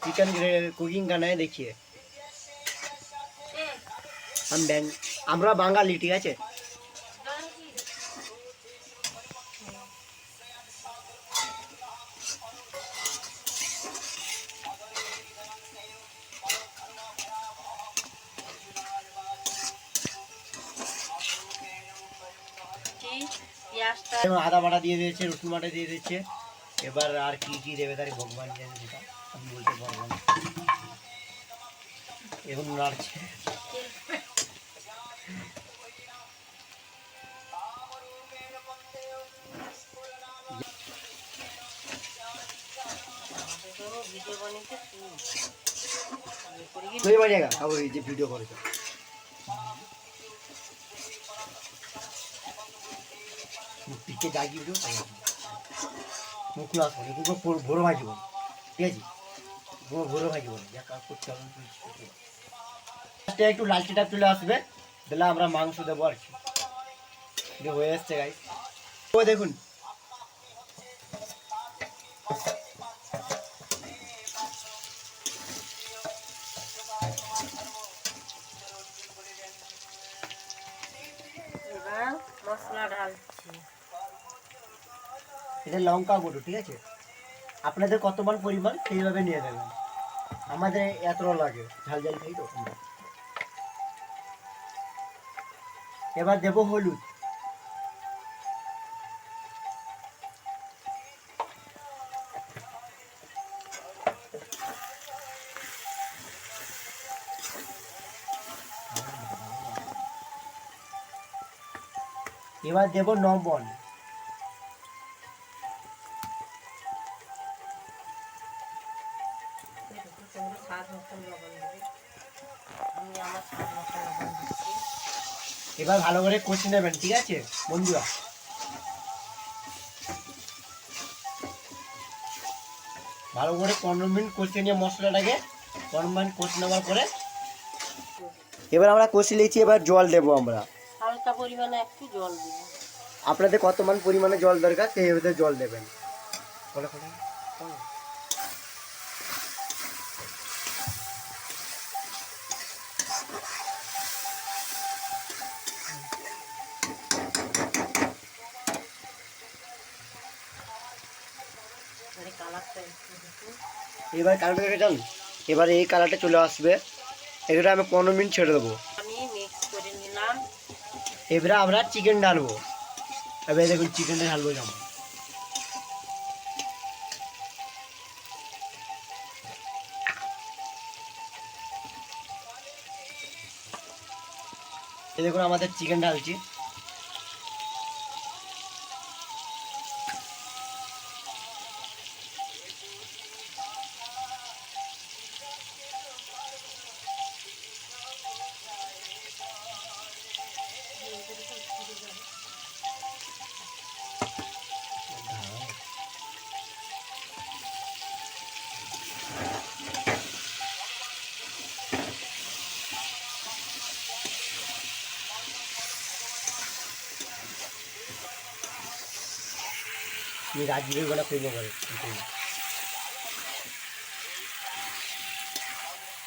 chicken cooking का नया देखिए আমরা বাঙালি ঠিক আছে আদা বাটা দিয়ে দিয়েছে রসুন বাটা দিয়ে দিয়েছে এবার আর কি কি দেবে তার ভগবান জানে সেটা আমি বলতে পারবো না এখন নাড়ছে ভিডিও করে পিকে জাগি মুখ লাস ভোর ভাজিব ঠিক আছে ভোর ভাজিব একটু লালচে টাইপ চলে আসবে তাহলে আমরা মাংস দেবো আর কি হয়ে আসছে গাইস ও দেখুন মশলা ঢালছি এটা লঙ্কা গুঁড়ো ঠিক আছে আপনাদের কতমান পরিমাণ সেইভাবে নিয়ে দেবেন আমাদের এতটা লাগে ঝাল ঝাল খাই তো এবার দেবো হলুদ এবার দেবো লবণ এবার ভালো করে কষে নেবেন ঠিক আছে বন্ধুরা ভালো করে 15 মিনিট কষে নিয়ে মশলাটাকে 15 মিনিট কষে নেওয়ার পরে এবার আমরা কষে নিয়েছি এবার জল দেবো আমরা হালকা পরিমাণে একটু জল দিব আপনাদের কত মান পরিমাণে জল দরকার সেই অনুযায়ী জল দেবেন এবার কালারটা দেখে যান এবার এই কালারটা চলে আসবে এটা আমি 15 মিনিট ছেড়ে দেবো আমি মিক্স করে নিলাম এবারে আমরা চিকেন ঢালবো এবার দেখুন চিকেনটা ঢালবো যেমন এই দেখুন আমাদের চিকেন ঢালছি রাজগীরের গলা খুঁজে করে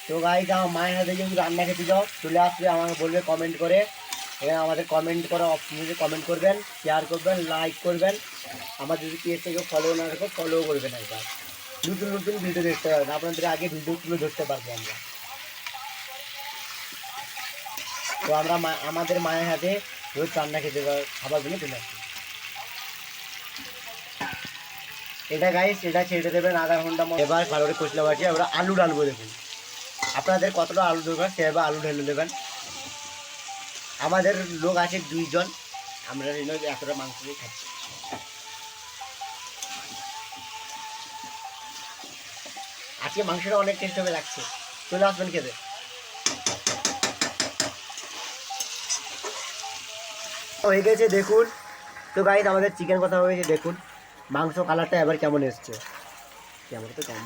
তো গাইস আমার মায়ের হাতে যদি রান্না খেতে যাও চলে আসবে আমাকে বলবে কমেন্ট করে এখানে আমাদের কমেন্ট করা অপশনে কমেন্ট করবেন শেয়ার করবেন লাইক করবেন আমাদের যদি পেজ থেকে ফলো না রাখো ফলো করবেন একবার নতুন নতুন ভিডিও দেখতে পারবেন আপনাদের আগে ভিডিও তুলে ধরতে পারবো আমরা তো আমরা আমাদের মায়ের হাতে রোজ রান্না খেতে খাবার জন্য চলে আসি এটা গাইস এটা ছেড়ে দেবেন আধা ঘন্টা এবার ভালো করে কষলে বাকি আমরা আলু ঢালবো দেখুন আপনাদের কতটা আলু দরকার সেভাবে আলু ঢেলে দেবেন আমাদের লোক আছে 2 জন আমরা এতটা মাংস দিয়ে খাচ্ছি আজকে মাংসটা অনেক টেস্ট হবে লাগছে চলে আসবেন খেতে হয়ে গেছে দেখুন তো গাইস আমাদের চিকেন কথা হয়েছে দেখুন মাংস কালারটা এবার কেমন এসছে কেমন তো কেমন